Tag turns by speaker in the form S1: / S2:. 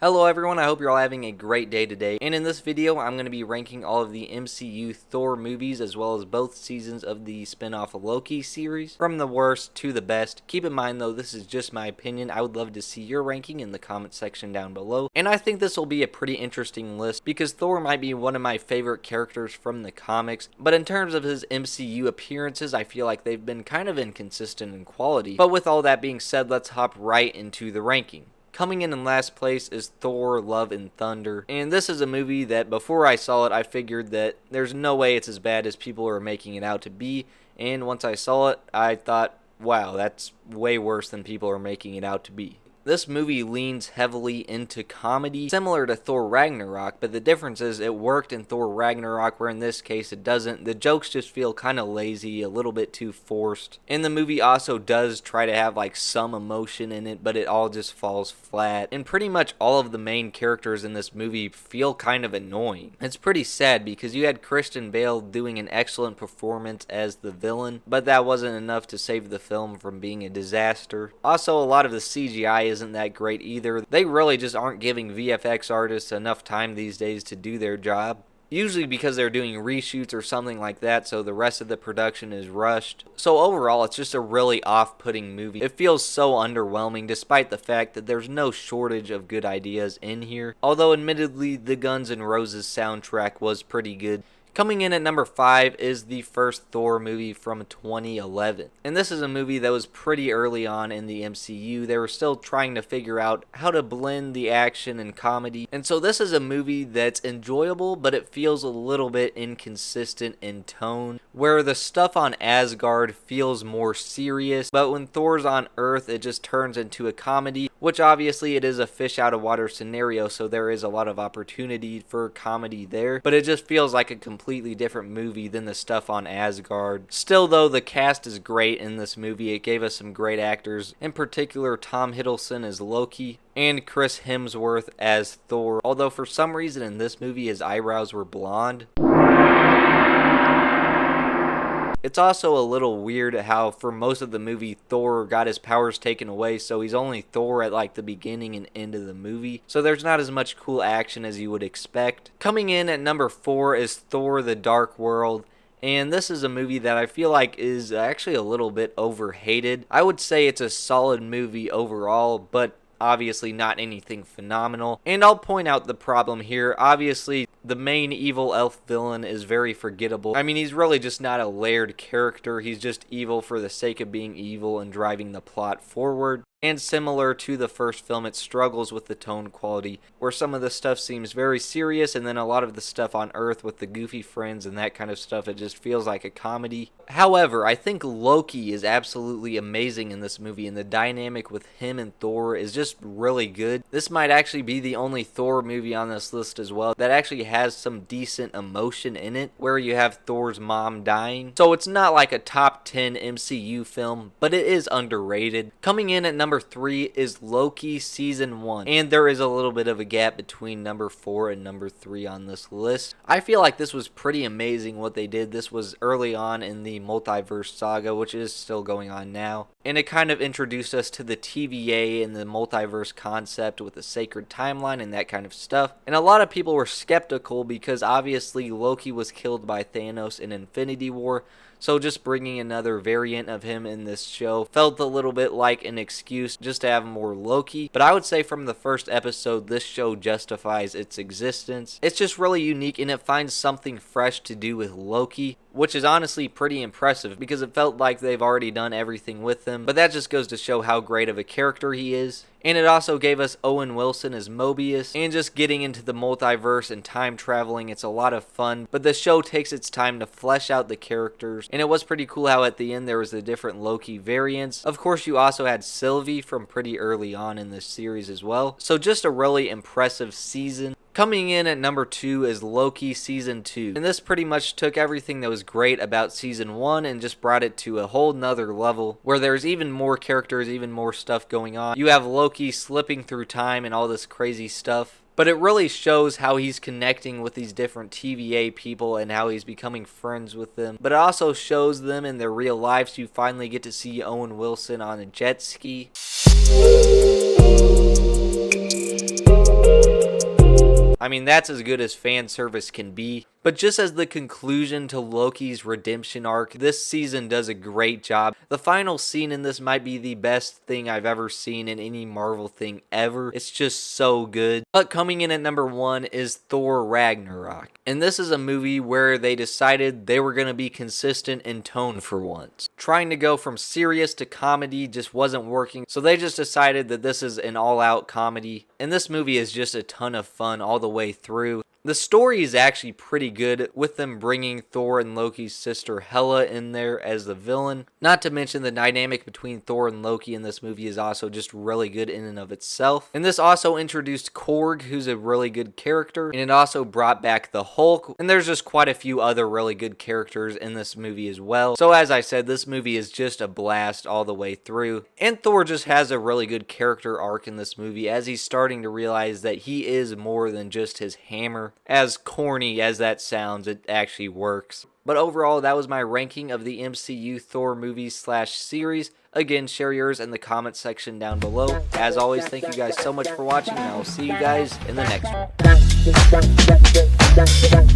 S1: Hello everyone, I hope you're all having a great day today, and in this video I'm going to be ranking all of the MCU Thor movies as well as both seasons of the spinoff Loki series, from the worst to the best. Keep in mind though, this is just my opinion. I would love to see your ranking in the comment section down below, and I think this will be a pretty interesting list because Thor might be one of my favorite characters from the comics, but in terms of his MCU appearances, I feel like they've been kind of inconsistent in quality. But with all that being said, let's hop right into the ranking. Coming in last place is Thor: Love and Thunder, and this is a movie that before I saw it I figured that there's no way it's as bad as people are making it out to be, and once I saw it I thought, wow, that's way worse than people are making it out to be. This movie leans heavily into comedy, similar to Thor Ragnarok, but the difference is it worked in Thor Ragnarok, where in this case it doesn't. The jokes just feel kind of lazy, a little bit too forced. And the movie also does try to have like some emotion in it, but it all just falls flat. And pretty much all of the main characters in this movie feel kind of annoying. It's pretty sad because you had Christian Bale doing an excellent performance as the villain, but that wasn't enough to save the film from being a disaster. Also, a lot of the CGI isn't that great either. They really just aren't giving VFX artists enough time these days to do their job. Usually because they're doing reshoots or something like that, so the rest of the production is rushed. So overall, it's just a really off-putting movie. It feels so underwhelming despite the fact that there's no shortage of good ideas in here. Although admittedly, the Guns N' Roses soundtrack was pretty good. Coming in at number 5 is the first Thor movie from 2011. And this is a movie that was pretty early on in the MCU. They were still trying to figure out how to blend the action and comedy. And so this is a movie that's enjoyable, but it feels a little bit inconsistent in tone, where the stuff on Asgard feels more serious, but when Thor's on Earth, it just turns into a comedy, which obviously it is a fish out of water scenario, so there is a lot of opportunity for comedy there, but it just feels like a completely different movie than the stuff on Asgard. Still though, the cast is great in this movie. It gave us some great actors, in particular Tom Hiddleston as Loki, and Chris Hemsworth as Thor, although for some reason in this movie his eyebrows were blonde. It's also a little weird how for most of the movie Thor got his powers taken away, so he's only Thor at like the beginning and end of the movie, so there's not as much cool action as you would expect. Coming in at number 4 is Thor: The Dark World. And this is a movie that I feel like is actually a little bit overhated. I would say it's a solid movie overall, but obviously not anything phenomenal. And I'll point out the problem here. Obviously, the main evil elf villain is very forgettable. I mean, he's really just not a layered character. He's just evil for the sake of being evil and driving the plot forward. And similar to the first film, it struggles with the tone quality, where some of the stuff seems very serious, and then a lot of the stuff on Earth with the goofy friends and that kind of stuff, it just feels like a comedy. However, I think Loki is absolutely amazing in this movie, and the dynamic with him and Thor is just really good. This might actually be the only Thor movie on this list as well that actually has some decent emotion in it, where you have Thor's mom dying. So it's not like a top 10 MCU film, but it is underrated. Coming in at number 3 is Loki Season 1, and there is a little bit of a gap between number 4 and number 3 on this list. I feel like this was pretty amazing what they did. This was early on in the multiverse saga, which is still going on now, and it kind of introduced us to the TVA and the multiverse concept with the sacred timeline and that kind of stuff. And a lot of people were skeptical because obviously Loki was killed by Thanos in Infinity War, so just bringing another variant of him in this show felt a little bit like an excuse just to have more Loki. But I would say from the first episode, this show justifies its existence. It's just really unique, and it finds something fresh to do with Loki, which is honestly pretty impressive because it felt like they've already done everything with him. But that just goes to show how great of a character he is. And it also gave us Owen Wilson as Mobius, and just getting into the multiverse and time traveling, it's a lot of fun. But the show takes its time to flesh out the characters, and it was pretty cool how at the end there was the different Loki variants. Of course, you also had Sylvie from pretty early on in this series as well. So just a really impressive season. Coming in at number 2 is Loki Season 2, and this pretty much took everything that was great about Season 1 and just brought it to a whole nother level, where there's even more characters, even more stuff going on. You have Loki slipping through time and all this crazy stuff. But it really shows how he's connecting with these different TVA people and how he's becoming friends with them. But it also shows them in their real lives. You finally get to see Owen Wilson on a jet ski. I mean, that's as good as fan service can be. But just as the conclusion to Loki's redemption arc, this season does a great job. The final scene in this might be the best thing I've ever seen in any Marvel thing ever. It's just so good. But coming in at number 1 is Thor Ragnarok. And this is a movie where they decided they were going to be consistent in tone for once. Trying to go from serious to comedy just wasn't working, so they just decided that this is an all-out comedy. And this movie is just a ton of fun all the way through. The story is actually pretty good, with them bringing Thor and Loki's sister Hela in there as the villain. Not to mention the dynamic between Thor and Loki in this movie is also just really good in and of itself. And this also introduced Korg, who's a really good character, and it also brought back the Hulk. And there's just quite a few other really good characters in this movie as well. So as I said, this movie is just a blast all the way through. And Thor just has a really good character arc in this movie as he's starting to realize that he is more than just his hammer. As corny as that sounds, it actually works. But overall, that was my ranking of the MCU Thor movies / series. Again, share yours in the comment section down below. As always, thank you guys so much for watching, and I will see you guys in the next one.